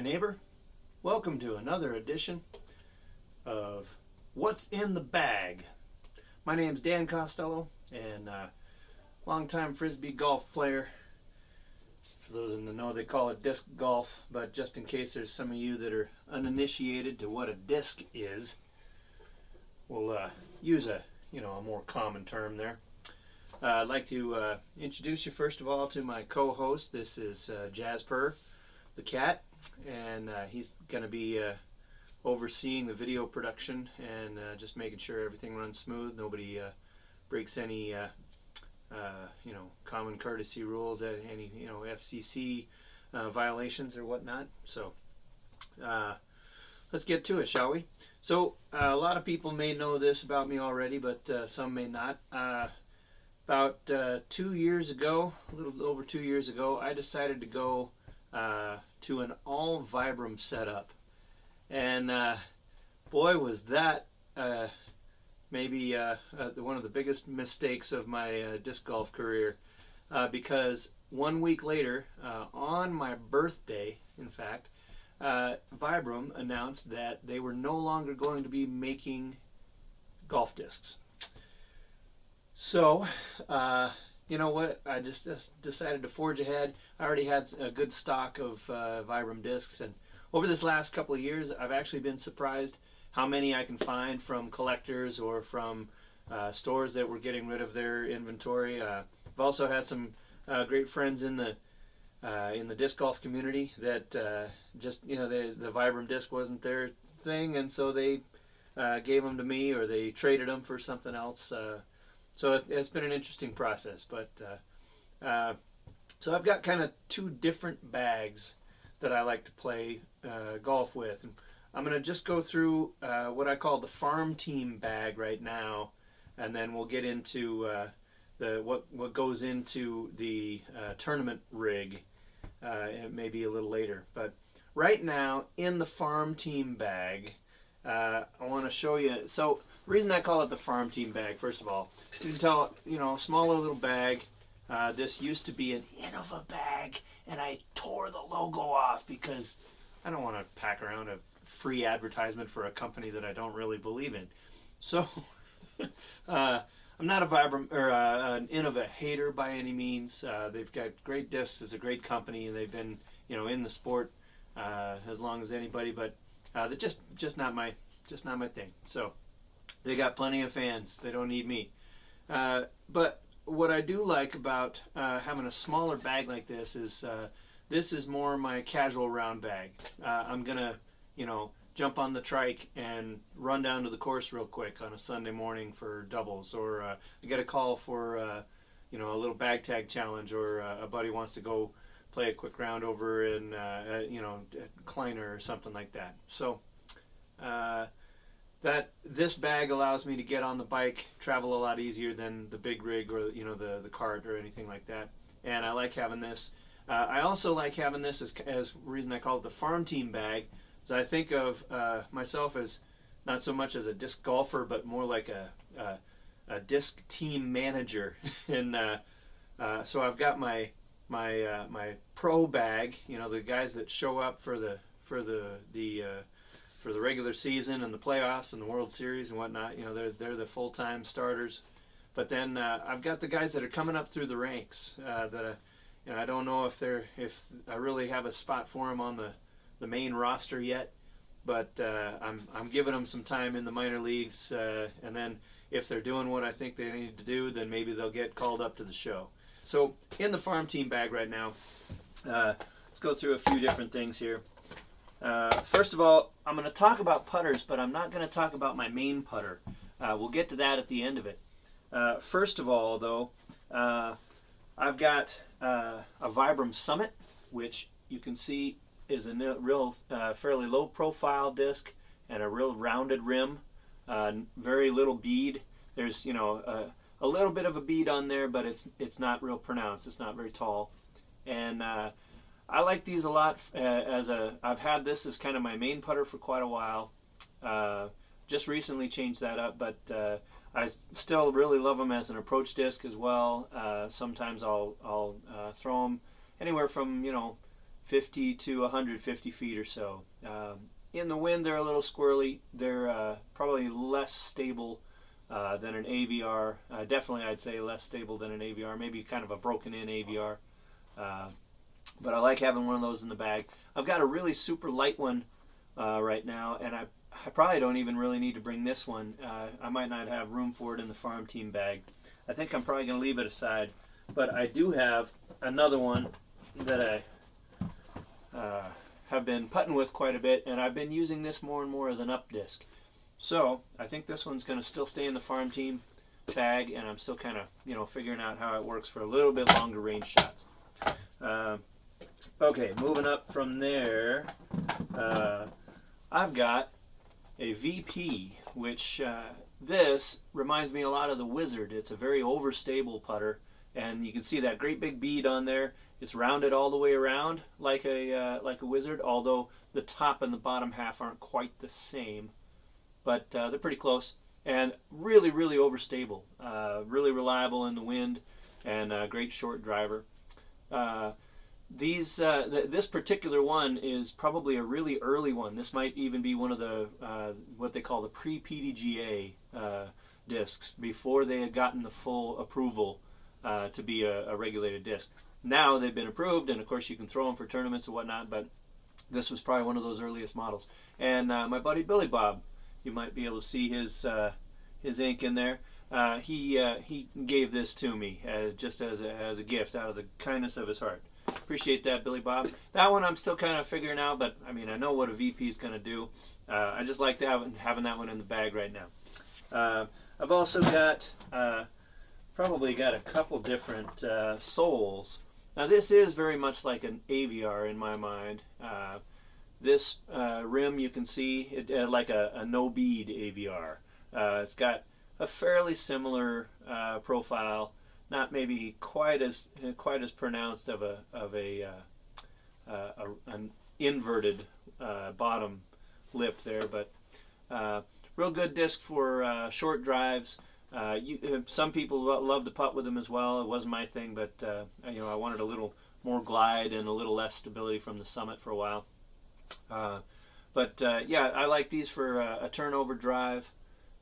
neighbor. Welcome to another edition of What's in the Bag. My name's Dan Costello, and longtime Frisbee golf player. For those in the know, they call it disc golf, but just in case there's some of you that are uninitiated to what a disc is, we'll use a more common term there. I'd like to introduce you first of all to my co-host. This is Jasper, the cat, and he's going to be overseeing the video production and just making sure everything runs smooth. Nobody breaks any common courtesy rules, any FCC violations or whatnot. So let's get to it, shall we? So a lot of people may know this about me already, but some may not. About 2 years ago, a little over 2 years ago, I decided to go to an all Vibram setup, and boy, was that maybe one of the biggest mistakes of my disc golf career, because 1 week later, on my birthday, in fact, Vibram announced that they were no longer going to be making golf discs. So, you know what? I just decided to forge ahead. I already had a good stock of Vibram discs, and over this last couple of years, I've actually been surprised how many I can find from collectors or from stores that were getting rid of their inventory. I've also had some great friends in the disc golf community that the Vibram disc wasn't their thing, and so they gave them to me, or they traded them for something else. So it's been an interesting process, but so I've got kind of two different bags that I like to play golf with. And I'm going to just go through what I call the farm team bag right now, and then we'll get into what goes into the tournament rig maybe a little later. But right now, in the farm team bag, I want to show you. So the reason I call it the farm team bag, first of all, you can tell, smaller little bag. This used to be an Innova bag, and I tore the logo off because I don't want to pack around a free advertisement for a company that I don't really believe in. So I'm not a Vibram or an Innova hater by any means. They've got great discs. It's a great company, and they've been in the sport as long as anybody. But they're just not my thing. So they got plenty of fans. They don't need me. But what I do like about having a smaller bag like this is more my casual round bag. I'm gonna jump on the trike and run down to the course real quick on a Sunday morning for doubles, or I get a call for a little bag tag challenge, or a buddy wants to go play a quick round over in Kleiner or something like that. So that this bag allows me to get on the bike, travel a lot easier than the big rig or the cart or anything like that. And I like having this. I also like having this as reason I call it the farm team bag, is I think of myself as not so much as a disc golfer, but more like a disc team manager. And so I've got my pro bag, the guys that show up for the regular season and the playoffs and the World Series and whatnot. They're the full-time starters. But then I've got the guys that are coming up through the ranks that I don't know if I really have a spot for them on the main roster yet. But I'm giving them some time in the minor leagues, and then if they're doing what I think they need to do, then maybe they'll get called up to the show. So in the farm team bag right now, let's go through a few different things here. First of all, I'm going to talk about putters, but I'm not going to talk about my main putter. We'll get to that at the end of it. First of all, though, I've got a Vibram Summit, which you can see is a real fairly low-profile disc and a real rounded rim, very little bead. There's a little bit of a bead on there, but it's not real pronounced. It's not very tall, and I like these a lot. I've had this as kind of my main putter for quite a while. Just recently changed that up, but I still really love them as an approach disc as well. Sometimes I'll throw them anywhere from 50 to 150 feet or so. In the wind, they're a little squirrely. They're probably less stable than an AVR. Definitely, I'd say less stable than an AVR. Maybe kind of a broken-in AVR. But I like having one of those in the bag. I've got a really super light one right now, and I probably don't even really need to bring this one. I might not have room for it in the farm team bag. I think I'm probably going to leave it aside. But I do have another one that I have been putting with quite a bit, and I've been using this more and more as an up disc. So I think this one's going to still stay in the farm team bag, and I'm still kind of figuring out how it works for a little bit longer range shots. Okay, moving up from there, I've got a VP, which this reminds me a lot of the Wizard. It's a very overstable putter, and you can see that great big bead on there. It's rounded all the way around like a Wizard, although the top and the bottom half aren't quite the same, but they're pretty close, and really, really overstable, really reliable in the wind, and a great short driver. This particular one is probably a really early one. This might even be one of the what they call the pre-PDGA discs, before they had gotten the full approval to be a regulated disc. Now they've been approved, and of course you can throw them for tournaments or whatnot, but this was probably one of those earliest models. And my buddy Billy Bob, you might be able to see his ink in there. He gave this to me just as a gift out of the kindness of his heart. Appreciate that, Billy Bob. That one I'm still kind of figuring out, but I mean, I know what a VP is going to do. I just like having that one in the bag right now. I've also got probably got a couple different soles. Now this is very much like an AVR in my mind. This rim, you can see it like a no bead AVR. It's got a fairly similar profile. Not maybe quite as pronounced of an inverted bottom lip there, but real good disc for short drives. Some people love to putt with them as well. It wasn't my thing, but I wanted a little more glide and a little less stability from the summit for a while. Yeah, I like these for a turnover drive.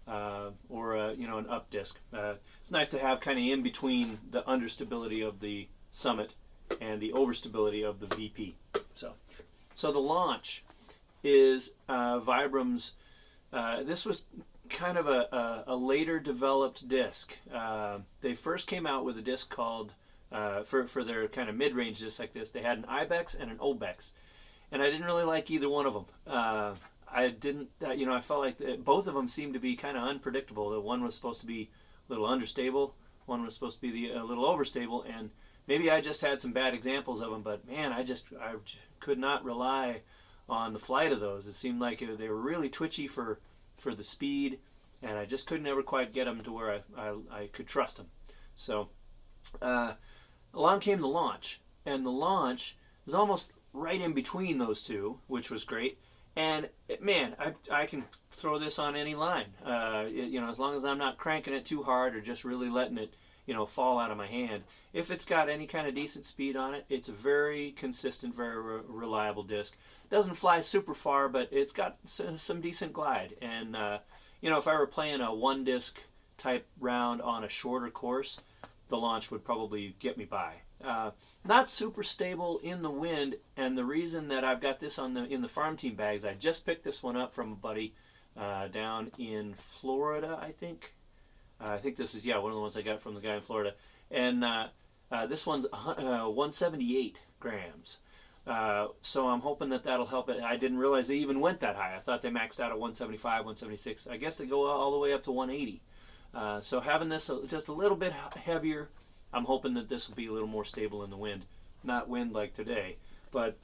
Or an up disc. It's nice to have kind of in between the understability of the Summit and the overstability of the VP. So the launch is Vibram's. This was kind of a later developed disc. They first came out with a disc called for their kind of mid-range discs like this. They had an Ibex and an Obex, and I didn't really like either one of them. I didn't, I felt like both of them seemed to be kind of unpredictable. The one was supposed to be a little understable, one was supposed to be a little overstable, and maybe I just had some bad examples of them, but man, I could not rely on the flight of those. It seemed like they were really twitchy for the speed, and I just couldn't ever quite get them to where I could trust them. So along came the launch, and the launch was almost right in between those two, which was great. And man, I can throw this on any line, as long as I'm not cranking it too hard or just really letting it, fall out of my hand. If it's got any kind of decent speed on it, it's a very consistent, very reliable disc. Doesn't fly super far, but it's got some decent glide. And if I were playing a one disc type round on a shorter course, the launch would probably get me by. Not super stable in the wind, and the reason that I've got this in the farm team bags, I just picked this one up from a buddy down in Florida, I think. I think this is, one of the ones I got from the guy in Florida. And this one's 178 grams. So I'm hoping that'll help it. I didn't realize they even went that high. I thought they maxed out at 175, 176. I guess they go all the way up to 180. So having this just a little bit heavier, I'm hoping that this will be a little more stable in the wind. Not wind like today, but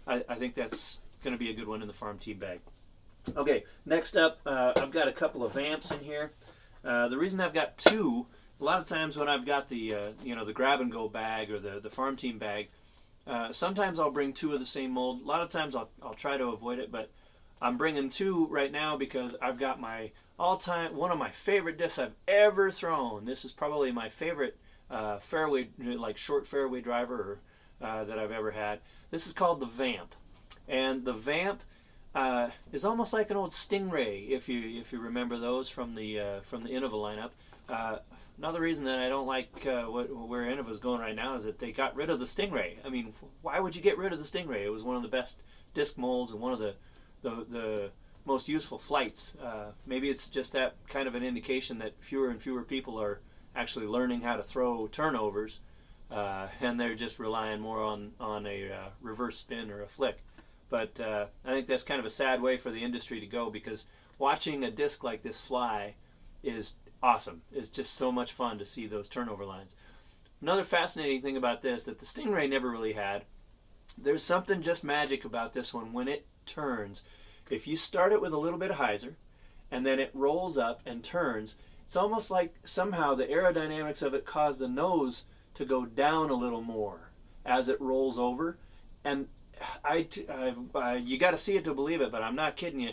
I think that's going to be a good one in the farm team bag. Okay, next up, I've got a couple of amps in here. The reason I've got two, a lot of times when I've got the the grab and go bag or the farm team bag, sometimes I'll bring two of the same mold. A lot of times I'll try to avoid it, but I'm bringing two right now because I've got my all-time, one of my favorite discs I've ever thrown. This is probably my favorite fairway, like short fairway driver that I've ever had. This is called the Vamp, and the Vamp is almost like an old Stingray, if you remember those from the Innova lineup. Another reason that I don't like where Innova's going right now is that they got rid of the Stingray. I mean, why would you get rid of the Stingray? It was one of the best disc molds and one of the most useful flights. Maybe it's just that kind of an indication that fewer and fewer people are actually learning how to throw turnovers, and they're just relying more on a reverse spin or a flick. But I think that's kind of a sad way for the industry to go, because watching a disc like this fly is awesome. It's just so much fun to see those turnover lines. Another fascinating thing about this that the Stingray never really had, there's something just magic about this one when it turns. If you start it with a little bit of hyzer and then it rolls up and turns, it's almost like somehow the aerodynamics of it cause the nose to go down a little more as it rolls over. And you got to see it to believe it, but I'm not kidding you.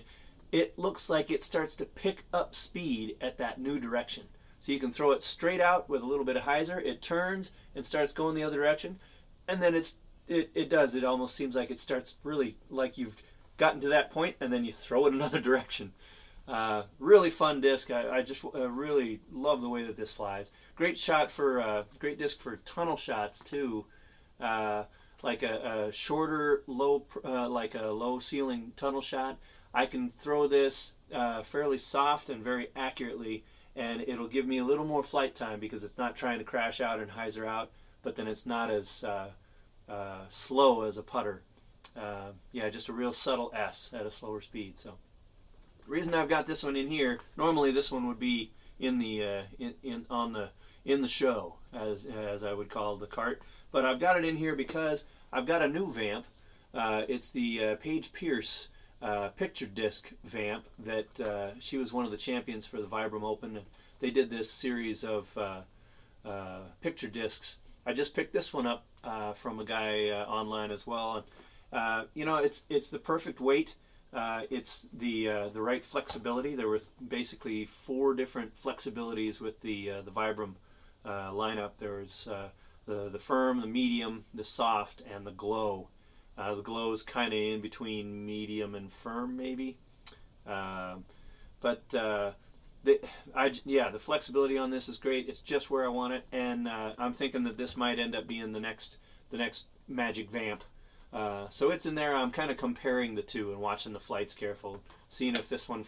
It looks like it starts to pick up speed at that new direction. So you can throw it straight out with a little bit of hyzer, it turns and starts going the other direction, and then it almost seems like it starts really like you've gotten to that point, and then you throw it another direction. Really fun disc. I just really love the way that this flies. Great disc for tunnel shots too. Like a shorter, like a low ceiling tunnel shot. I can throw this fairly soft and very accurately, and it'll give me a little more flight time because it's not trying to crash out and hyzer out, but then it's not as slow as a putter. Just a real subtle S at a slower speed. So the reason I've got this one in here, normally this one would be in the show, as I would call the cart, but I've got it in here because I've got a new Vamp. It's the Paige Pierce picture disc Vamp that she was one of the champions for the Vibram Open, and they did this series of picture discs. I just picked this one up from a guy online as well, and it's the perfect weight. It's the right flexibility. There were basically 4 different flexibilities with the Vibram lineup. There was the firm, the medium, the soft, and the glow. The glow is kind of in between medium and firm, maybe. The flexibility on this is great. It's just where I want it, and I'm thinking that this might end up being the next Magic Vamp. So it's in there. I'm kind of comparing the two and watching the flights careful, seeing if this one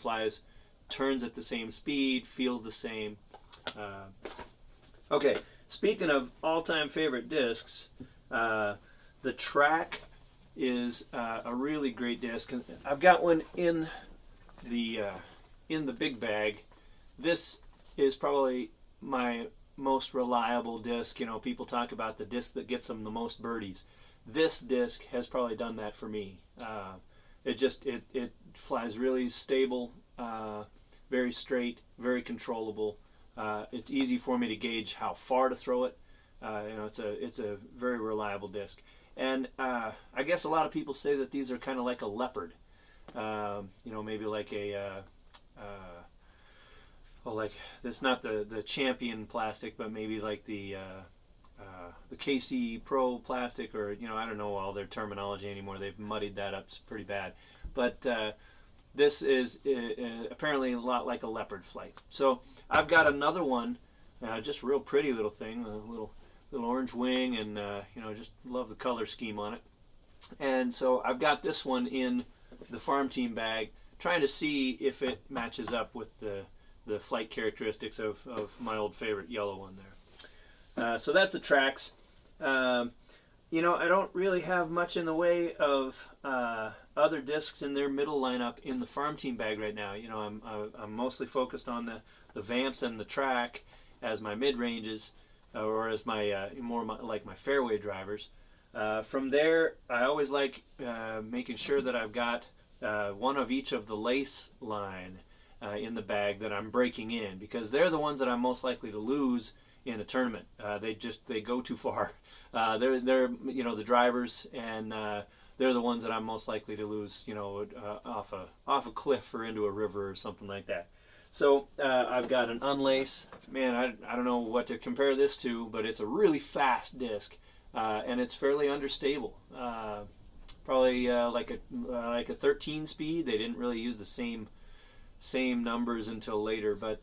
turns at the same speed, feels the same. Okay, speaking of all-time favorite discs, the Track is a really great disc. I've got one in the big bag. This is probably my most reliable disc. You know, people talk about the disc that gets them the most birdies. This disc has probably done that for me. It flies really stable, very straight, very controllable. It's easy for me to gauge how far to throw it. It's a very reliable disc. And I guess a lot of people say that these are kind of like a leopard. Maybe like like it's not the Champion plastic, but maybe like the KC Pro plastic, or I don't know all their terminology anymore. They've muddied that up pretty bad. But this is apparently a lot like a leopard flight. So I've got another one, just a real pretty little thing, a little orange wing, and just love the color scheme on it. And so I've got this one in the farm team bag, trying to see if it matches up with the flight characteristics of my old favorite yellow one there. So that's the Tracks. I don't really have much in the way of other discs in their middle lineup in the farm team bag right now. I'm mostly focused on the Vamps and the Track as my mid ranges, or as my like my fairway drivers. From there, I always like making sure that I've got one of each of the lace line in the bag that I'm breaking in, because they're the ones that I'm most likely to lose in a tournament. They go too far. They're the drivers, and they're the ones that I'm most likely to lose off a cliff or into a river or something like that. So I've got an unlace. Man, I don't know what to compare this to, but it's a really fast disc, and it's fairly understable. probably like a 13 speed. They didn't really use the same numbers until later, but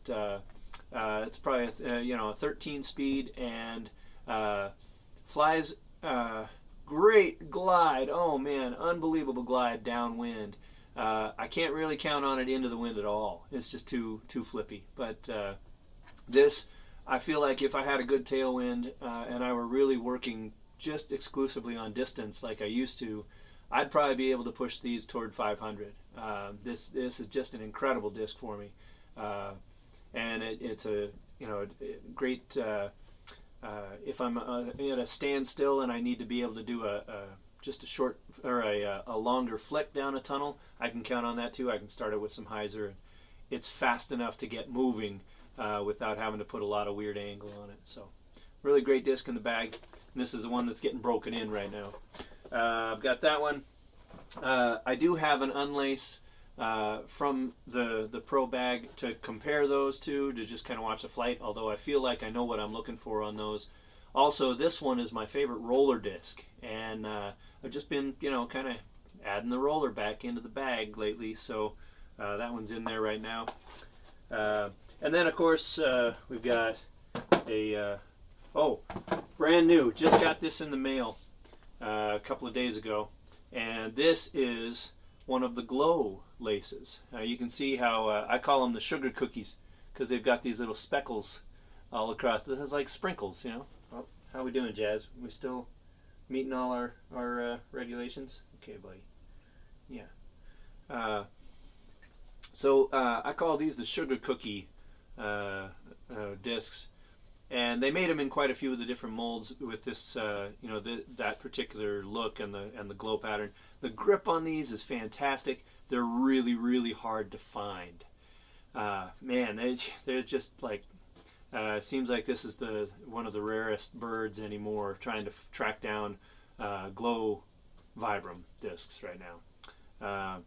it's probably a 13 speed, and flies great glide. Oh man, unbelievable glide downwind. I can't really count on it into the wind at all. It's just too flippy. But this, I feel like if I had a good tailwind and I were really working just exclusively on distance like I used to, I'd probably be able to push these toward 500. This is just an incredible disc for me, and it's a great. If I'm at a standstill and I need to be able to do just a short or a longer flick down a tunnel, I can count on that too. I can start it with some hyzer. It's fast enough to get moving without having to put a lot of weird angle on it. So, really great disc in the bag. And this is the one that's getting broken in right now. I've got that one. I do have an unlace from the Pro bag to compare those two, to just kind of watch the flight, although I feel like I know what I'm looking for on those. Also, this one is my favorite roller disc, and I've just been, kind of adding the roller back into the bag lately, so that one's in there right now. And then, of course, we've got a, brand new, just got this in the mail a couple of days ago, and this is one of the glow laces. You can see how I call them the sugar cookies, because they've got these little speckles all across. This is like sprinkles, Well, how we doing, Jazz? We still meeting all our regulations? Okay, buddy. Yeah. So I call these the sugar cookie discs, and they made them in quite a few of the different molds with this, that particular look and the glow pattern. The grip on these is fantastic. They're really, really hard to find. Man, they're just like, it seems like this is one of the rarest birds anymore, trying to track down glow Vibram discs right now.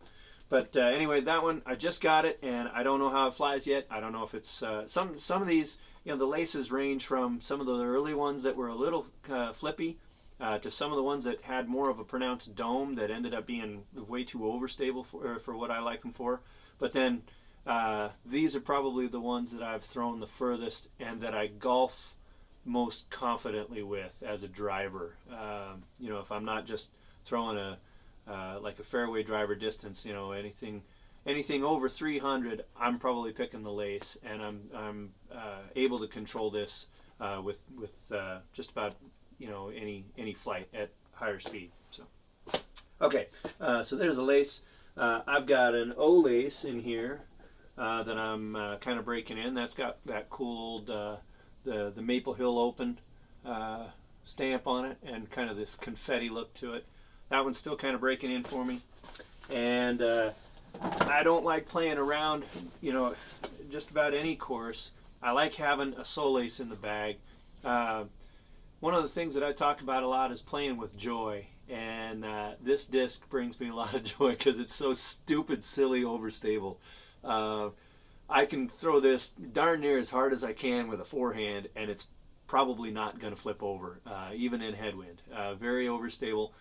But anyway, that one, I just got it, and I don't know how it flies yet. I don't know if it's some of these, the laces range from some of the early ones that were a little flippy to some of the ones that had more of a pronounced dome that ended up being way too overstable for what I like them for. But then these are probably the ones that I've thrown the furthest and that I golf most confidently with as a driver. If I'm not just throwing like a fairway driver distance, anything over 300, I'm probably picking the lace, and I'm able to control this with just about any flight at higher speed. So okay, so there's the lace. I've got an O lace in here that I'm kind of breaking in. That's got that cool the Maple Hill Open stamp on it, and kind of this confetti look to it. That one's still kind of breaking in for me, and I don't like playing around, just about any course. I like having a sole lace in the bag. One of the things that I talk about a lot is playing with joy, and this disc brings me a lot of joy because it's so stupid, silly, overstable. I can throw this darn near as hard as I can with a forehand, and it's probably not going to flip over, even in headwind. Very overstable.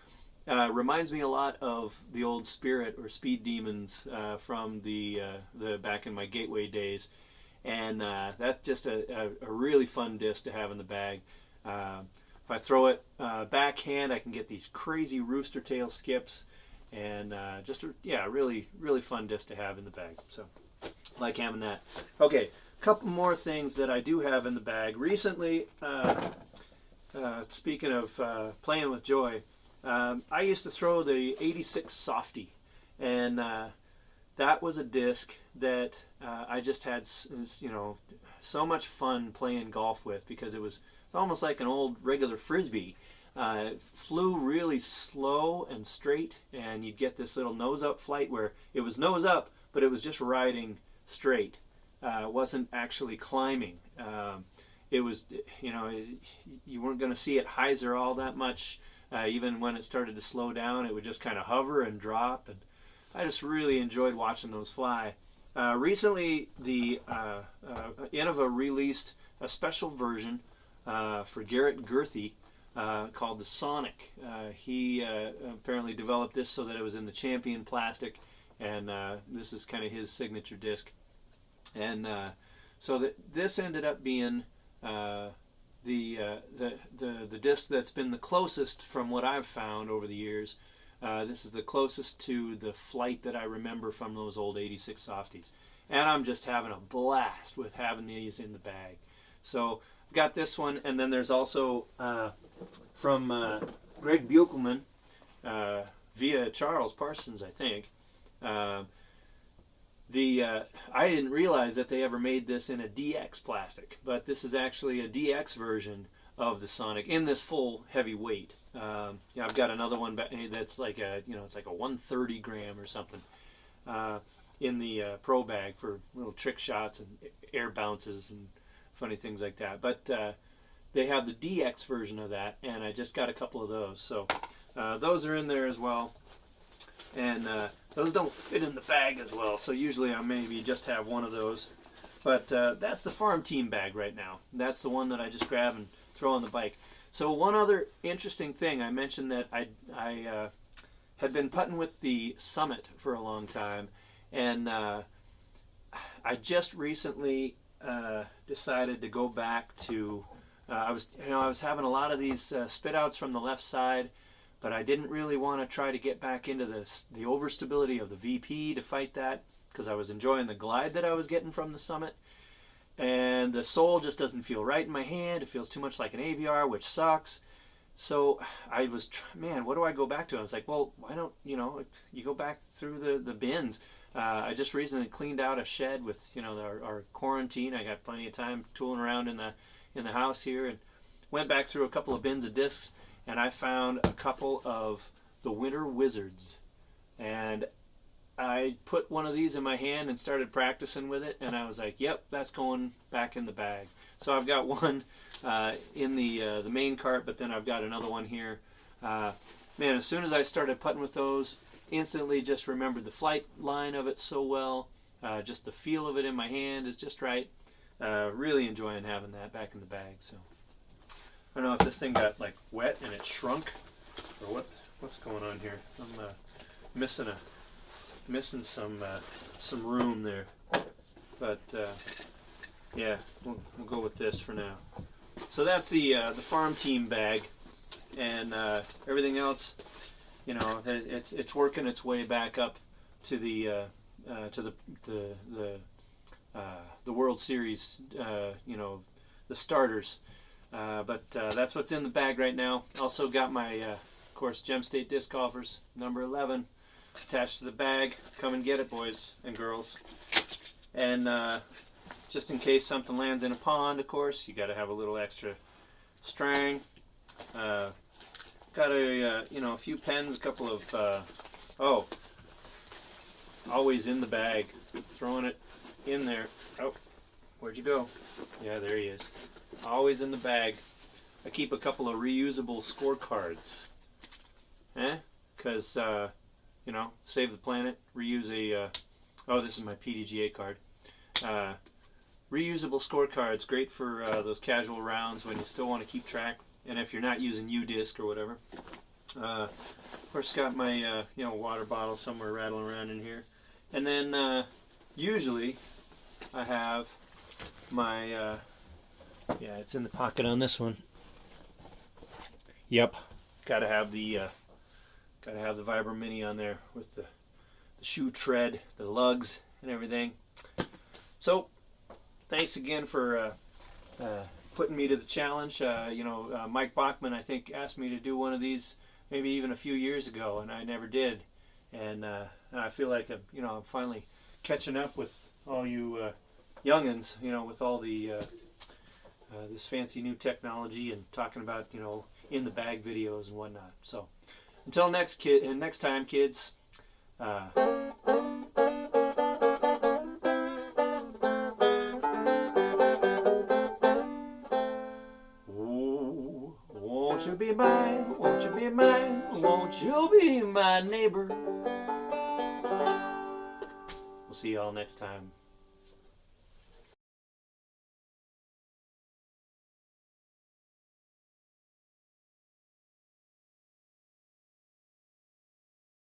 Reminds me a lot of the old Spirit or Speed Demons from the back in my Gateway days, and that's just a really fun disc to have in the bag. If I throw it backhand, I can get these crazy rooster tail skips, and really, really fun disc to have in the bag. So, like having that. Okay, a couple more things that I do have in the bag. Recently, speaking of playing with joy, I used to throw the 86 Softy, and that was a disc that I just had, so much fun playing golf with, because it's almost like an old regular Frisbee. It flew really slow and straight, and you'd get this little nose-up flight where it was nose up, but it was just riding straight. It wasn't actually climbing. It was, you weren't going to see it hyzer all that much. Even when it started to slow down, it would just kind of hover and drop, and I just really enjoyed watching those fly. Recently, the Innova released a special version for Garrett Girthy called the Sonic. He apparently developed this so that it was in the Champion plastic, and this is kind of his signature disc. And so this ended up being the disc that's been the closest from what I've found over the years. This is the closest to the flight that I remember from those old 86 softies. And I'm just having a blast with having these in the bag. So I've got this one, and then there's also from Greg Buchelman via Charles Parsons, I think. I didn't realize that they ever made this in a DX plastic, but this is actually a DX version of the Sonic in this full heavy weight. I've got another one that's like it's like a 130 gram or something in the pro bag for little trick shots and air bounces and funny things like that. But they have the DX version of that, and I just got a couple of those. So those are in there as well. And those don't fit in the bag as well, so usually I maybe just have one of those. But that's the farm team bag right now. That's the one that I just grab and throw on the bike. So one other interesting thing, I mentioned that I had been putting with the Summit for a long time, and I just recently decided to go back to. I was having a lot of these spit outs from the left side, but I didn't really want to try to get back into the overstability of the VP to fight that, because I was enjoying the glide that I was getting from the Summit. And the sole just doesn't feel right in my hand. It feels too much like an AVR, which sucks. So I was, man, what do I go back to? I was like, well, why don't, you go back through the bins. I just recently cleaned out a shed with, our quarantine. I got plenty of time tooling around in the house here, and went back through a couple of bins of discs, and I found a couple of the Winter Wizards. And I put one of these in my hand and started practicing with it, and I was like, yep, that's going back in the bag. So I've got one in the main cart, but then I've got another one here. Man, as soon as I started putting with those, instantly just remembered the flight line of it so well. Just the feel of it in my hand is just right. Really enjoying having that back in the bag. So I don't know if this thing got like wet and it shrunk, or what's going on here. I'm missing some room there, but yeah, we'll go with this for now. So that's the farm team bag, and everything else, it's working its way back up to the World Series, the starters. But that's what's in the bag right now. Also got my, of course, Gem State disc golfers number 11 attached to the bag. Come and get it, boys and girls. And just in case something lands in a pond, of course, you got to have a little extra string. Got a few pens, a couple of always in the bag, throwing it in there. Oh, where'd you go? Yeah, there he is. Always in the bag. I keep a couple of reusable scorecards. Because, save the planet. Reuse this is my PDGA card. Reusable scorecards, great for those casual rounds when you still want to keep track. And if you're not using U-Disc or whatever. Of course, got my water bottle somewhere rattling around in here. And then usually I have my... it's in the pocket on this one. Yep, gotta have the Vibram Mini on there with the shoe tread, the lugs, and everything. So, thanks again for putting me to the challenge. Mike Bachman, I think, asked me to do one of these maybe even a few years ago, and I never did. And I feel like I'm finally catching up with all you youngins, with all the this fancy new technology and talking about, in the bag videos and whatnot. So until next time, kids, won't you be mine, won't you be mine, won't you be my neighbor? We'll see y'all next time.